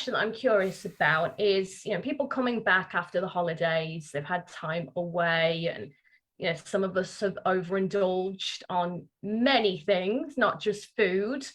question that I'm curious about is, people coming back after the holidays, they've had time away, and some of us have overindulged on many things, not just food.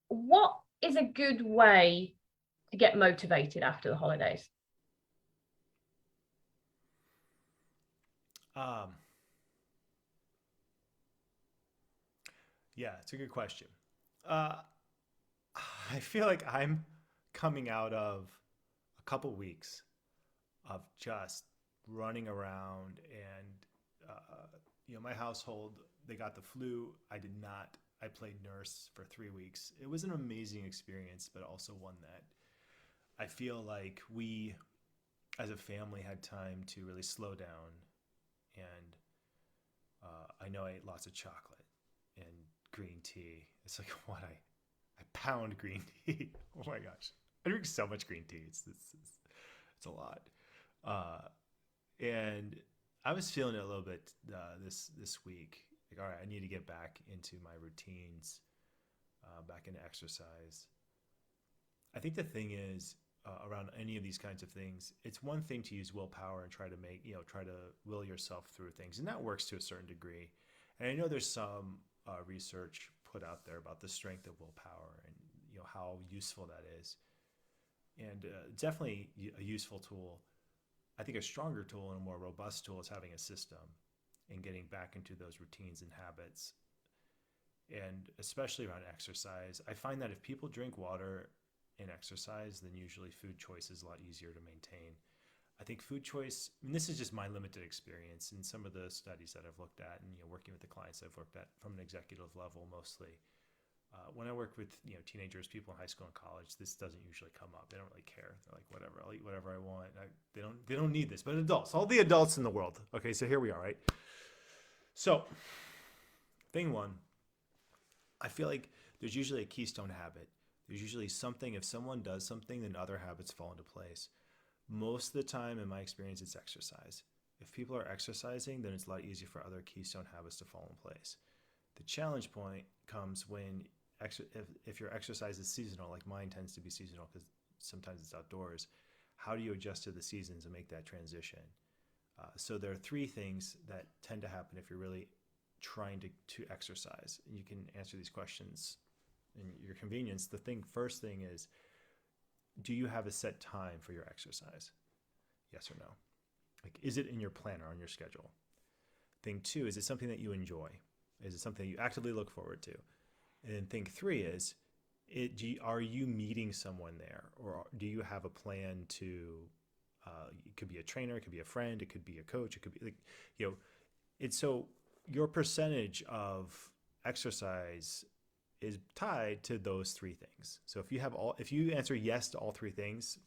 What is a good way to get motivated after the holidays? Yeah, it's a good question. Uh, I feel like I'm coming out of a couple weeks of just running around and my household, they got the flu. I did not. I played nurse for 3 weeks. It was an amazing experience, but also one that I feel like we as a family had time to really slow down. And I know I ate lots of chocolate and green tea. It's like what I pound green tea. Oh my gosh, I drink so much green tea. It's a lot. Uh, and I was feeling it a little bit this week. Like, all right, I need to get back into my routines, back into exercise. I think the thing is, around any of these kinds of things, it's one thing to use willpower and try to try to will yourself through things, and that works to a certain degree. And I know there's some research put out there about the strength of willpower and how useful that is, and definitely a useful tool. I think a stronger tool and a more robust tool is having a system and getting back into those routines and habits. And especially around exercise, I find that if people drink water and exercise, then usually food choice is a lot easier to maintain. I think food choice, and this is just my limited experience in some of the studies that I've looked at, and working with the clients I've worked at from an executive level mostly. When I work with teenagers, people in high school and college, this doesn't usually come up. They don't really care. They're like, whatever, I'll eat whatever I want. They don't need this. But adults, all the adults in the world. Okay, so here we are, right? So, thing one, I feel like there's usually a keystone habit. There's usually something. If someone does something, then other habits fall into place. Most of the time, in my experience, it's exercise. If people are exercising, then it's a lot easier for other keystone habits to fall in place. The challenge point comes when if your exercise is seasonal, like mine tends to be seasonal because sometimes it's outdoors. How do you adjust to the seasons and make that transition? So there are three things that tend to happen if you're really trying to exercise. And you can answer these questions in your convenience. First thing is, do you have a set time for your exercise? Yes or no? Like, is it in your planner on your schedule? Thing two, is it something that you enjoy? Is it something you actively look forward to? And then thing three is, are you meeting someone there? Or do you have a plan to, it could be a trainer, it could be a friend, it could be a coach, it could be it's so your percentage of exercise is tied to those three things. So if you answer yes to all three things,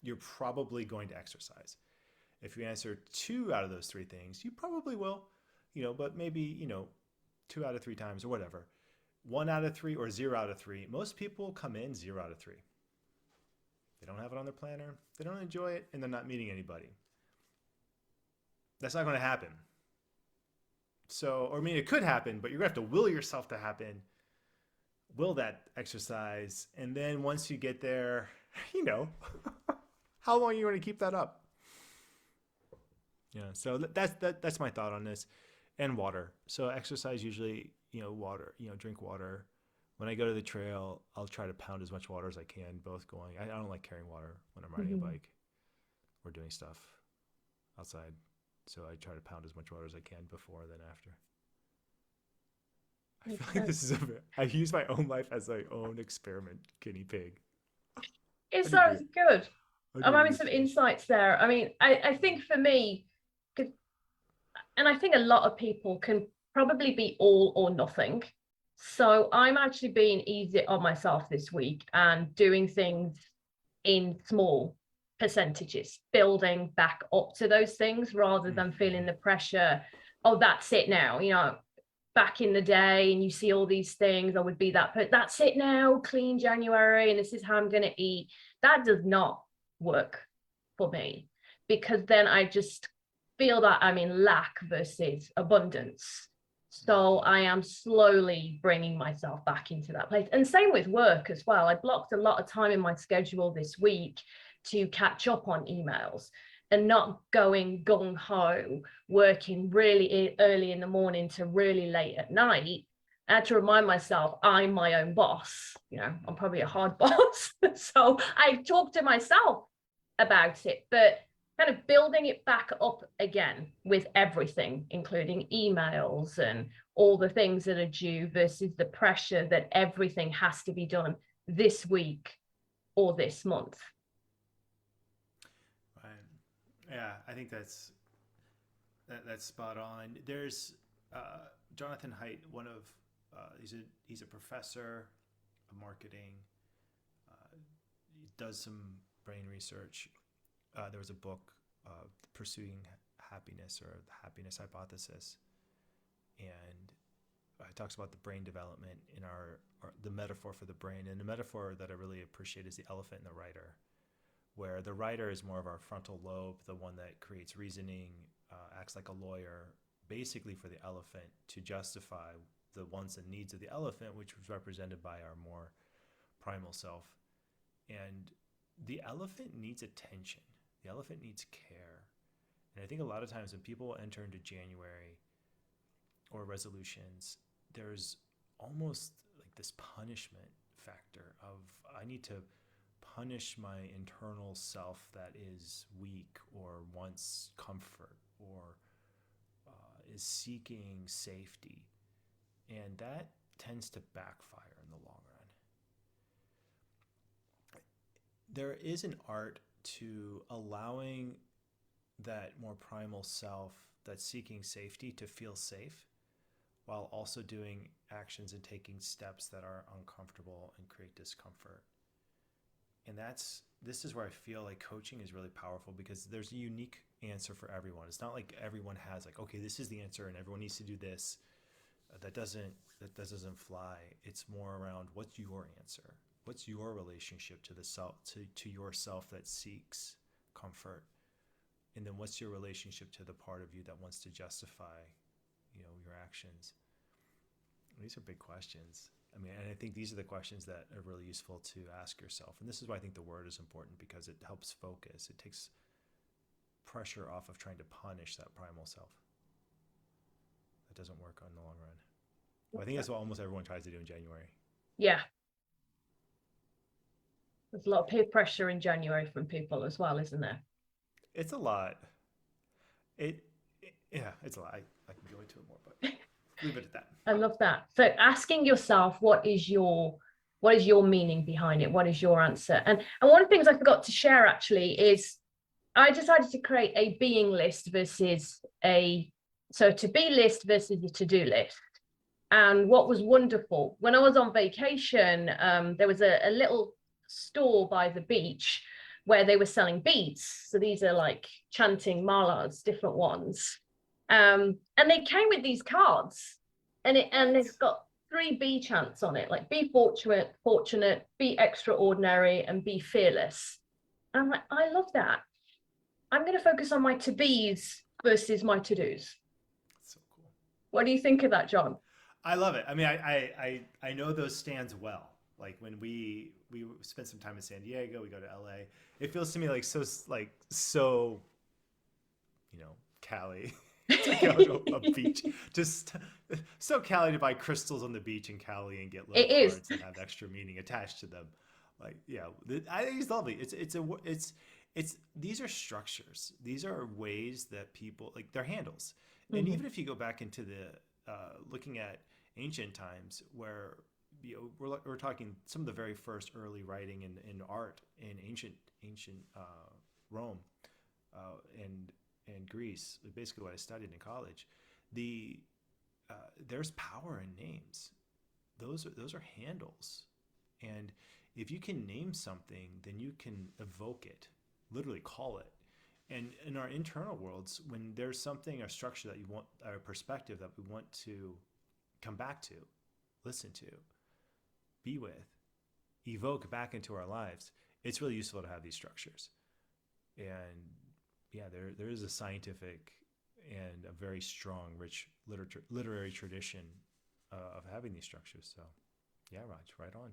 you're probably going to exercise. If you answer two out of those three things, you probably will, but maybe, 2 out of 3 times or whatever. 1 out of 3 or 0 out of 3. Most people come in 0 out of 3. They don't have it on their planner. They don't enjoy it, and they're not meeting anybody. That's not going to happen. So, it could happen, but you're going to have to will yourself to happen. Will that exercise, and then once you get there, how long are you going to keep that up? Yeah, so that's my thought on this. And water. So exercise usually, water, drink water. When I go to the trail, I'll try to pound as much water as I can, both going. I don't like carrying water when I'm riding a bike or doing stuff outside. So I try to pound as much water as I can before than after. I feel like I use my own life as my own experiment guinea pig. It I do sounds weird. good. I I'm do having weird some stuff. insights there. I think for me, and I think a lot of people can probably be all or nothing. So I'm actually being easy on myself this week and doing things in small percentages, building back up to those things rather than feeling the pressure. Oh, that's it now. Back in the day, and you see all these things, I would be that's it now, clean January, and this is how I'm going to eat. That does not work for me, because then I just feel that I'm in lack versus abundance. So I am slowly bringing myself back into that place. And same with work as well. I blocked a lot of time in my schedule this week to catch up on emails and not going gung ho, working really early in the morning to really late at night. I had to remind myself I'm my own boss. I'm probably a hard boss. So I talk to myself about it, but kind of building it back up again with everything, including emails and all the things that are due versus the pressure that everything has to be done this week or this month. Right. Yeah, I think that's spot on. There's Jonathan Haidt, one of he's a professor of marketing. He does some brain research. There was a book, Pursuing Happiness, or the Happiness Hypothesis, and it talks about the brain development in the metaphor for the brain. And the metaphor that I really appreciate is the elephant and the rider, where the rider is more of our frontal lobe, the one that creates reasoning, acts like a lawyer, basically for the elephant to justify the wants and needs of the elephant, which was represented by our more primal self. And the elephant needs attention. The elephant needs care. And I think a lot of times when people enter into January or resolutions, there's almost like this punishment factor of, I need to punish my internal self that is weak or wants comfort or is seeking safety. And that tends to backfire in the long run. There is an art to allowing that more primal self that's seeking safety to feel safe, while also doing actions and taking steps that are uncomfortable and create discomfort. And this is where I feel like coaching is really powerful, because there's a unique answer for everyone. It's not like everyone has like, okay, this is the answer and everyone needs to do this. That doesn't fly. It's more around, what's your answer? What's your relationship to the self, to yourself that seeks comfort? And then what's your relationship to the part of you that wants to justify, your actions? These are big questions. I mean, and I think these are the questions that are really useful to ask yourself. And this is why I think the word is important, because it helps focus. It takes pressure off of trying to punish that primal self. That doesn't work in the long run. Well, I think that's what almost everyone tries to do in January. Yeah. There's a lot of peer pressure in January from people as well, isn't there? It's a lot. Yeah, it's a lot. I can go into it more, but leave it at that. I love that. So asking yourself, what is your meaning behind it? What is your answer? And one of the things I forgot to share actually is I decided to create a being list versus to be list versus a to-do list. And what was wonderful, when I was on vacation, there was a little store by the beach where they were selling beads. So these are like chanting malas, different ones. And they came with these cards, and it's got 3 B chants on it, like be fortunate, be extraordinary, and be fearless. And I'm like, I love that. I'm going to focus on my to-be's versus my to-do's. So cool. What do you think of that, John? I love it. I mean, I know those stands well. Like when we spent some time in San Diego, we go to LA. It feels to me like so Cali. To go to a beach, just so Cali to buy crystals on the beach in Cali and get little cards that have extra meaning attached to them. Like, yeah, I think it's lovely. It's these are structures. These are ways that people, like, they're handles. And even if you go back into the looking at ancient times, where we're talking some of the very first early writing in art in ancient Rome and Greece, basically what I studied in college, there's power in names. Those are handles, and if you can name something, then you can evoke it, literally call it. And in our internal worlds, when there's something, a structure that you want, or a perspective that we want to come back to, listen to, be with, evoke back into our lives, it's really useful to have these structures. And yeah, there is a scientific and a very strong, rich literary tradition of having these structures. So, yeah, Raj, right on.